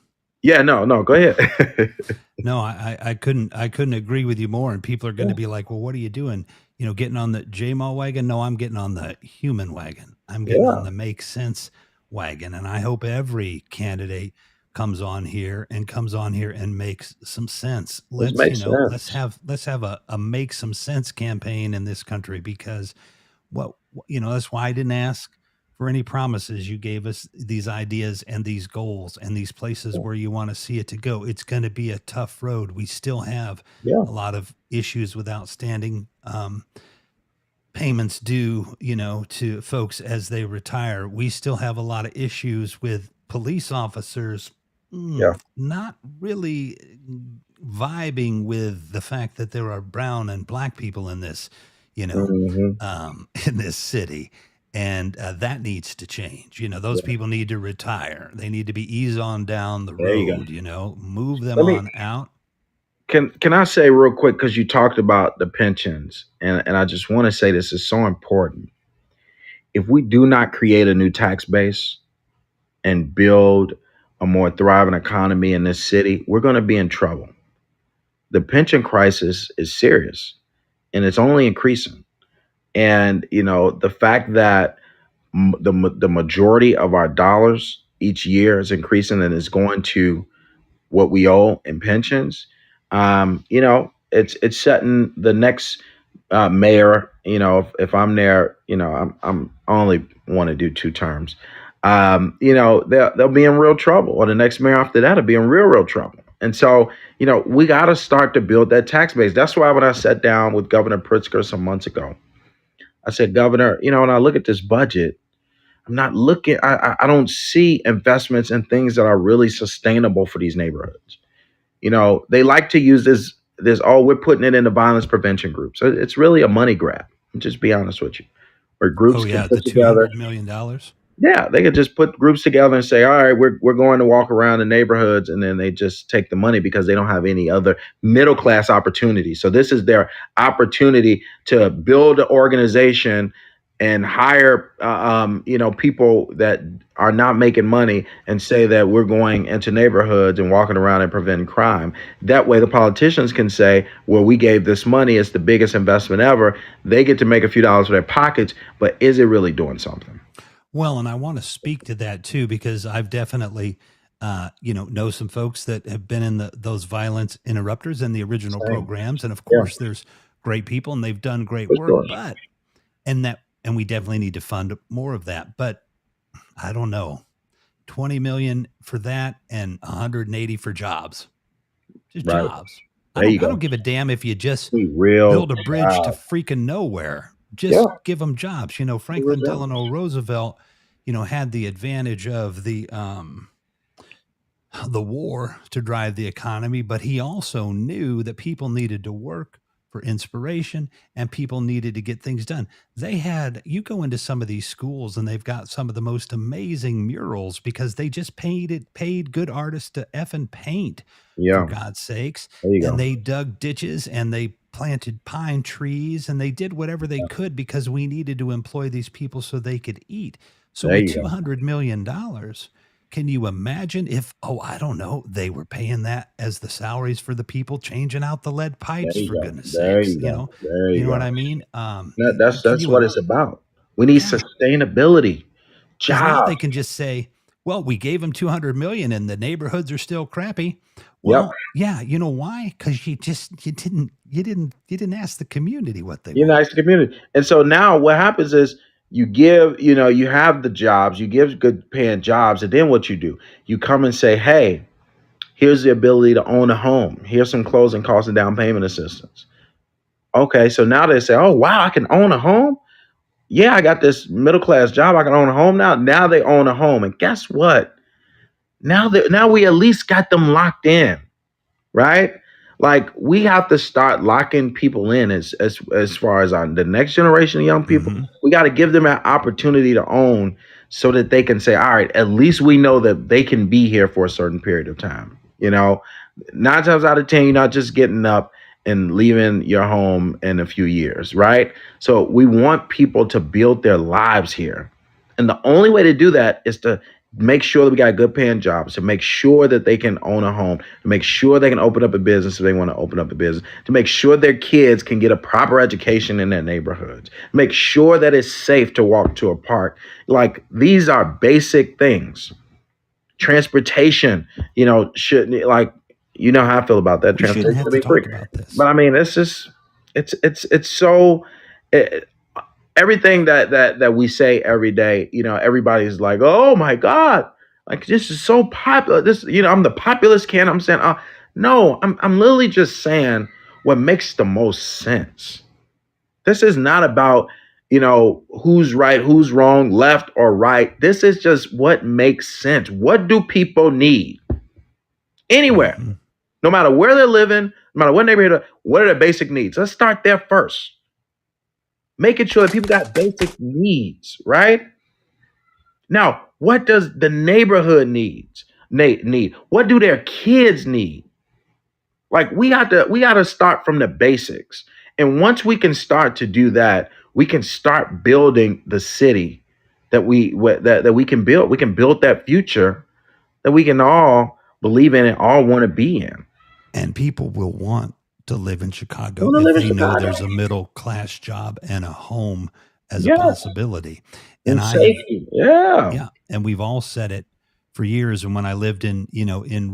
yeah, no, no, go ahead. No, I couldn't agree with you more. And people are going to Yeah, be like, well, what are you doing? Getting on the J-Mall wagon? No, I'm getting on the human wagon. I'm getting on yeah, the make sense wagon. And I hope every candidate comes on here and makes some sense. this Let's, makes sense. let's have a make some sense campaign in this country because that's why I didn't ask for any promises. You gave us these ideas and these goals and these places where you want to see it to go. It's going to be a tough road. We still have Yeah, a lot of issues with outstanding payments due, to folks as they retire. We still have a lot of issues with police officers yeah, not really vibing with the fact that there are brown and black people in this, you know, hmm, in this city. And that needs to change. Those yeah. people need to retire. They need to be eased on down the There you go. road, move them Let me on out. can I say real quick, because you talked about the pensions, and I just want to say this is so important. If we do not create a new tax base and build a more thriving economy in this city, we're going to be in trouble. The pension crisis is serious and it's only increasing. And the fact that the majority of our dollars each year is increasing and is going to what we owe in pensions, it's setting the next mayor. If I'm there, I only want to do 2 terms. they'll be in real trouble, or the next mayor after that will be in real trouble. And so, we got to start to build that tax base. That's why when I sat down with Governor Pritzker some months ago, I said, Governor, when I look at this budget, I'm not looking. I don't see investments in things that are really sustainable for these neighborhoods. They like to use this. Oh, we're putting it into violence prevention groups. So it's really a money grab. Just be honest with you, where Oh groups can yeah, the put two together. hundred million dollars. Yeah, they could just put groups together and say, "All right, we're going to walk around the neighborhoods," and then they just take the money because they don't have any other middle class opportunities. So this is their opportunity to build an organization and hire, people that are not making money, and say that we're going into neighborhoods and walking around and preventing crime. That way, the politicians can say, "Well, we gave this money; it's the biggest investment ever." They get to make a few dollars for their pockets, but is it really doing something? Well, and I want to speak to that too because I've definitely, know some folks that have been in those violence interrupters and the original Same. programs, and of Yeah, course, there's great people and they've done great for work. sure. But and we definitely need to fund more of that. But I don't know, 20 million for that and 180 for jobs, just Right. jobs. I There don't you I go. don't give a damn if you just Be real build a bridge to job. freaking nowhere. Yeah. Just give them jobs. Be real Franklin job. Delano Roosevelt, had the advantage of the war to drive the economy, but he also knew that people needed to work for inspiration and people needed to get things done. You go into some of these schools and they've got some of the most amazing murals because they just paid good artists to effing paint, for Yeah. God's sakes. There you And go. they dug ditches and they planted pine trees and they did whatever they Yeah. could because we needed to employ these people so they could eat. So There with you go. $200 million, can you imagine if, oh, I don't know, they were paying that as the salaries for the people changing out the lead There pipes, you for go. goodness There sakes, you go. There you you know what go. I mean? That's Can that's you, what it's about. We need yeah, sustainability, because now jobs. they can just say, well, we gave them 200 million and the neighborhoods are still crappy. Yep. Well, yeah, you know why? Because you didn't ask the community what they You're want. nice to the community. And so now what happens is you give, you have the jobs, you give good paying jobs, and then what you do? You come and say, hey, here's the ability to own a home. Here's some closing costs and down payment assistance. Okay, so now they say, oh wow, I can own a home. Yeah, I got this middle class job. I can own a home now. Now they own a home, and guess what? Now we at least got them locked in, right? Like we have to start locking people in as far as the next generation of young people. Hmm. We got to give them an opportunity to own, so that they can say, all right, at least we know that they can be here for a certain period of time. 9 times out of 10, you're not just getting up and leaving your home in a few years, right? So we want people to build their lives here. And the only way to do that is to make sure that we got good paying jobs, to make sure that they can own a home, to make sure they can open up a business if they want to open up a business, to make sure their kids can get a proper education in their neighborhoods, make sure that it's safe to walk to a park. Like these are basic things. Transportation, should like how I feel about that. We shouldn't Transportation have should to be free. talk about But this. I mean, it's just it's so it, everything that we say every day, everybody's like, oh my God, like this is so popular. This, I'm the populist can. I'm saying, no, I'm literally just saying what makes the most sense. This is not about, who's right, who's wrong, left or right. This is just what makes sense. What do people need anywhere? Hmm. No matter where they're living, no matter what neighborhood, what are their basic needs? Let's start there first. Making sure that people got basic needs, right? Now, what does the neighborhood need? What do their kids need? Like we got to start from the basics. And once we can start to do that, we can start building the city that we can build. We can build that future that we can all believe in and all want to be in. And people will want to live in I Chicago want to if live in they know Chicago. there's a middle class job and a home as a Yes. possibility. And And I have, safety. Yeah. yeah, and we've all said it for years. And when I lived in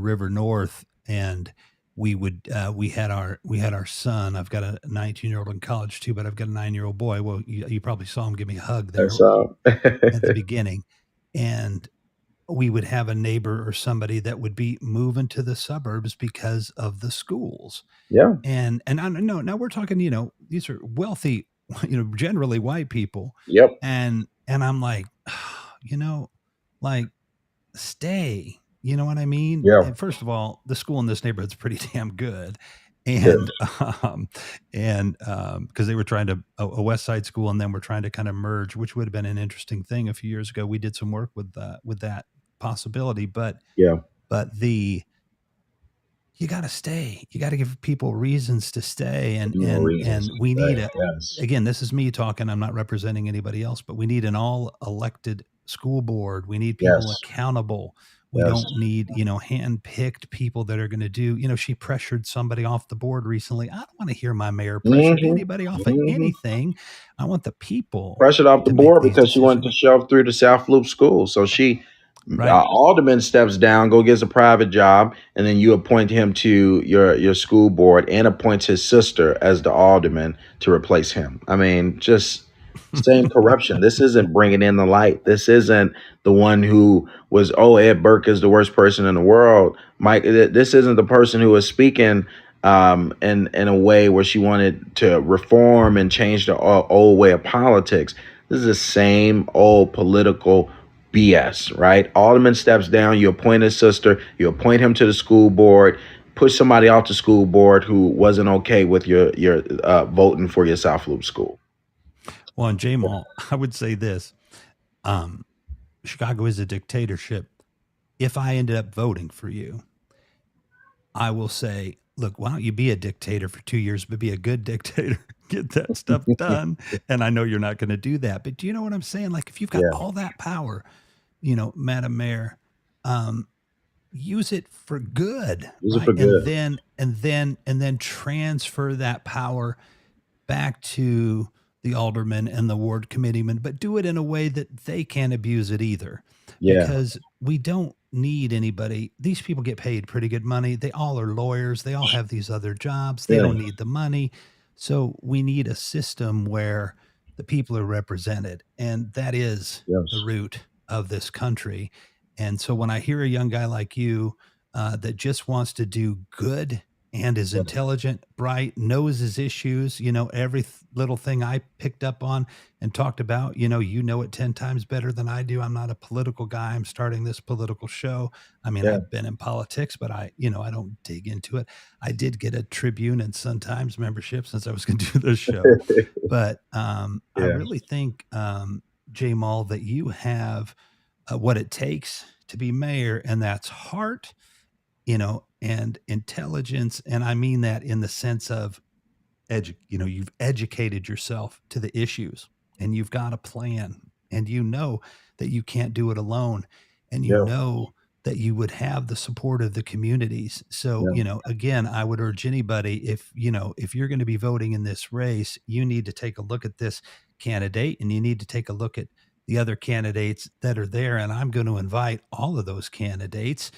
River North, and we had our son. I've got a 19-year-old in college too, but I've got a 9-year-old boy. Well, you probably saw him give me a hug there That's at the beginning. and we would have a neighbor or somebody that would be moving to the suburbs because of the schools. Yeah. And I know now we're talking, these are wealthy, generally white people. Yep. And I'm like, you know, like stay. You know what I mean? Yeah. And first of all, the school in this neighborhood's pretty damn good. Good. And because they were trying to a West Side school, and then we're trying to kind of merge, which would have been an interesting thing a few years ago. We did some work with that possibility, Yeah. but the you got to stay. You got to give people reasons to stay, and More and reasons and to we need say a yes. again. This is me talking. I'm not representing anybody else, but we need an all elected school board. We need people Yes. accountable. We Yes. don't need hand picked people that are going to do. She pressured somebody off the board recently. I don't want to hear my mayor pressure Hmm. anybody off of Hmm. anything. I want the people Pressured off the to make board these because she wanted to decisions. shove through the South Loop school. So she, Right. Alderman steps down, go gets a private job, and then you appoint him to your school board and appoints his sister as the alderman to replace him. I mean, just same corruption. This isn't bringing in the light. This isn't the one who was, oh, Ed Burke is the worst person in the world. Mike, this isn't the person who was speaking in a way where she wanted to reform and change the old way of politics. This is the same old political BS, right? Alderman steps down, you appoint his sister, you appoint him to the school board, push somebody off the school board who wasn't okay with your voting for your South Loop school. Well, and Jamal, I would say this: um, Chicago is a dictatorship. If I ended up voting for you, I will say, look, why don't you be a dictator for 2 years, but be a good dictator, get that stuff done. And I know you're not going to do that, but do you know what I'm saying? Like, if you've got Yeah, all that power, Madam Mayor, um, use it for good, use it right? for And good. then transfer that power back to the aldermen and the ward committeemen, but do it in a way that they can't abuse it either. Yeah, Because we don't need anybody. These people get paid pretty good money. They all are lawyers. They all have these other jobs. They yeah, don't need the money. So we need a system where the people are represented. And that is the yes, root of this country. And so when I hear a young guy like you that just wants to do good and is yeah, intelligent, bright, knows his issues. Every little thing I picked up on and talked about, you know it 10 times better than I do. I'm not a political guy. I'm starting this political show. I mean, yeah, I've been in politics, but I don't dig into it. I did get a Tribune and Sun Times membership since I was going to do this show. But I yeah, really think, Jamal, that you have what it takes to be mayor, and that's heart, and intelligence. And I mean that in the sense of you've educated yourself to the issues, and you've got a plan, and you know that you can't do it alone, and you yeah, know that you would have the support of the communities. So, yeah, again, I would urge anybody, if you're going to be voting in this race, you need to take a look at this candidate, and you need to take a look at the other candidates that are there. And I'm going to invite all of those candidates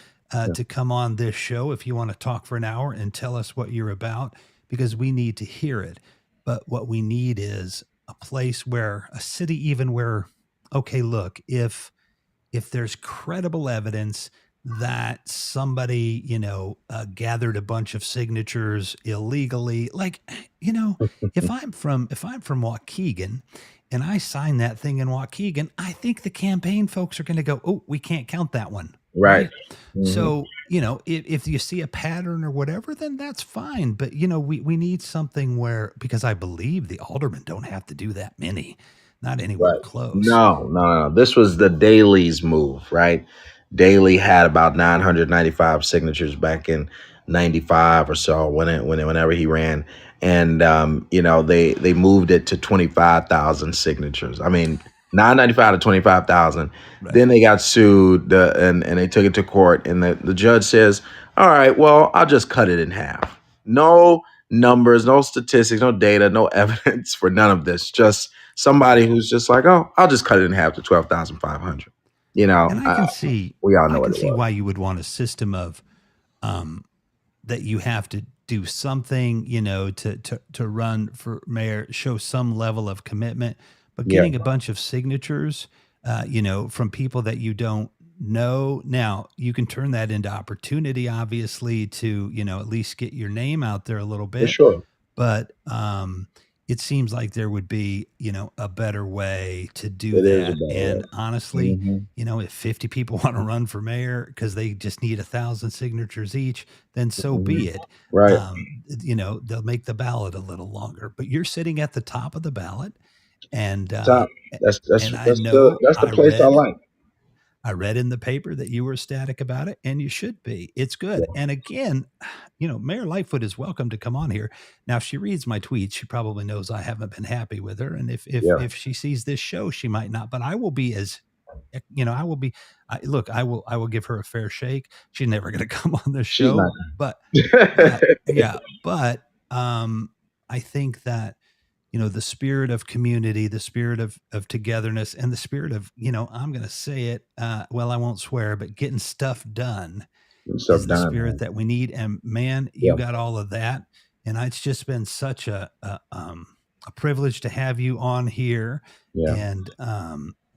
yeah, to come on this show if you want to talk for an hour and tell us what you're about, because we need to hear it. But what we need is a place where a city, even where, okay, look, if there's credible evidence that somebody, gathered a bunch of signatures illegally, like, if I'm from Waukegan and I sign that thing in Waukegan, I think the campaign folks are going to go, oh, we can't count that one, right. right? Hmm. So, if you see a pattern or whatever, then that's fine. But, we need something where, because I believe the aldermen don't have to do that many, not anywhere Right. close. No, no, no. This was the Daley's move, right? Daley had about 995 signatures back in 95 or so whenever he ran. And they moved it to 25,000 signatures. I mean, 995 to 25,000. Right. Then they got sued and they took it to court and the judge says, "All right, well, I'll just cut it in half." No numbers, no statistics, no data, no evidence for none of this. Just somebody who's just like, oh, I'll just cut it in half to 12,500. You And know, I uh, can see, we all I know what can it see was. why you would want a system of, um, that you have to do something, to run for mayor, show some level of commitment, but Yeah, getting a bunch of signatures, from people that you don't know. Now, you can turn that into opportunity, obviously, to, at least get your name out there a little For bit. sure. But it seems like there would be, a better way to do It is a that. better And way. honestly, Hmm. if 50 people want to run for mayor because they just need 1,000 signatures each, then so Hmm. be it. Right. They'll make the ballot a little longer, but you're sitting at the top of the ballot. And Top. and I know That's the place I like. I read in the paper that you were ecstatic about it, and you should be. It's good. Yeah. And again, Mayor Lightfoot is welcome to come on here. Now, if she reads my tweets, she probably knows I haven't been happy with her. And Yeah. if she sees this show, she might not. But I will be I will be. Look, I will give her a fair shake. She's never going to come on the She's not. show, but yeah, but I think that the spirit of community, the spirit of togetherness, and the spirit of, I'm going to say it, well, I won't swear, but getting stuff done Stuff is the done, spirit man. that we need. And man, Yeah. you got all of that. And it's just been such a privilege to have you on here. Yeah. And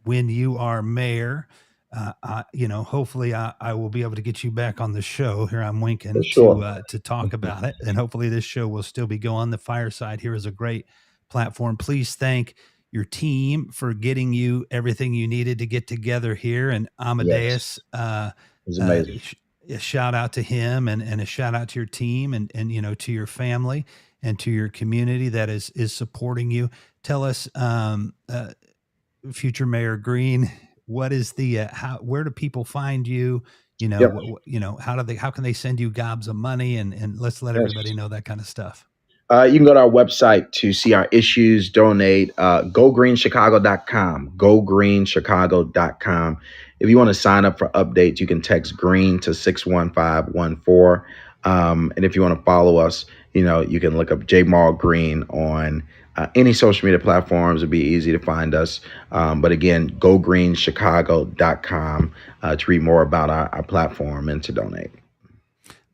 when you are mayor, hopefully I will be able to get you back on the show. Here I'm For winking sure. to talk about it, and hopefully this show will still be going. The Fireside here is a great platform. Please thank your team for getting you everything you needed to get together here. And Yes. Amadeus, It's uh, amazing. a shout out to him, and a shout out to your team, and to your family and to your community that is supporting you. Tell us, future Mayor Green, what is the how? Where do people find you? Yep. How can they send you gobs of money? And let's let Yes. everybody know that kind of stuff. You can go to our website to see our issues, donate, gogreenchicago.com, gogreenchicago.com. If you want to sign up for updates, you can text green to 61514. And if you want to follow us, you can look up Jmal Green on any social media platforms. It'd be easy to find us. But again, gogreenchicago.com to read more about our platform and to donate.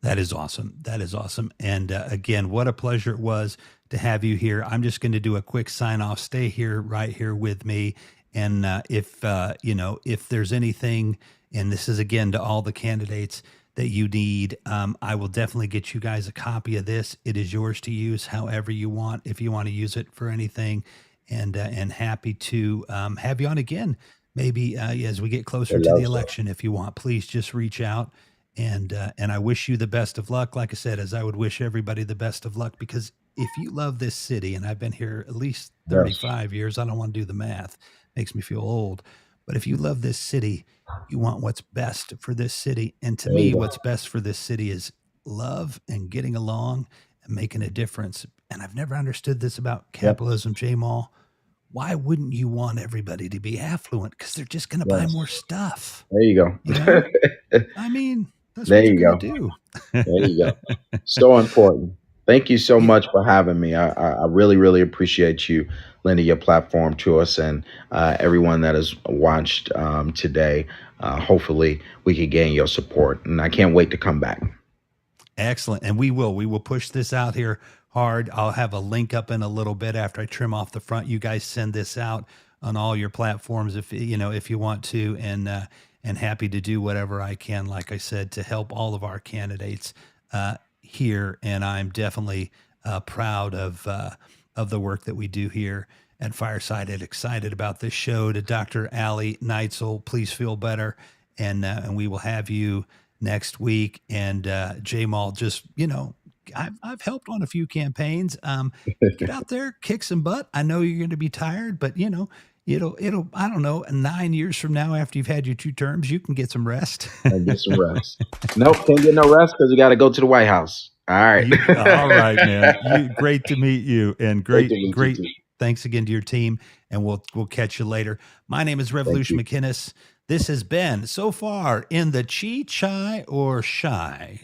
That is awesome. That is awesome. And again, what a pleasure it was to have you here. I'm just going to do a quick sign off. Stay here, right here with me. And if there's anything, and this is again to all the candidates that you need, I will definitely get you guys a copy of this. It is yours to use however you want, if you want to use it for anything. And happy to have you on again. Maybe as we get I closer to the love so. election, if you want, please just reach out, and I wish you the best of luck. Like I said, as I would wish everybody the best of luck, because if you love this city, and I've been here at least Yes. 35 years, I don't want to do the math, makes me feel old. But if you love this city, you want what's best for this city. And to There you me, go. what's best for this city is love and getting along and making a difference. And I've never understood this about Yep. capitalism, J Mall. Why wouldn't you want everybody to be affluent? Because they're just going to buy Yes. more stuff. There you go. You know, I mean, that's There what they're you going to go. do. There you go. So important. Thank you so much for having me. I really, really appreciate you lending your platform to us and everyone that has watched today. Hopefully, we can gain your support. And I can't wait to come back. Excellent. And we will push this out here hard. I'll have a link up in a little bit after I trim off the front. You guys send this out on all your platforms if you want to, and happy to do whatever I can, like I said, to help all of our candidates here. And I'm definitely proud of the work that we do here at Fireside, and excited about this show. To Dr. Allie Neitzel, please feel better, and we will have you next week. And Jamal, just I've helped on a few campaigns. Get out there, kick some butt. I know you're going to be tired, but it'll I don't know, 9 years from now, after you've had your 2 terms, you can get some rest. And get some rest. Nope, can't get no rest because we got to go to the White House. All right. All right, man. Great to meet you, and Great to great, meet you great. too. Thanks again to your team, and we'll catch you later. My name is Thank Revolution you. McInnes. This has been so far in the Chi Chai or Shy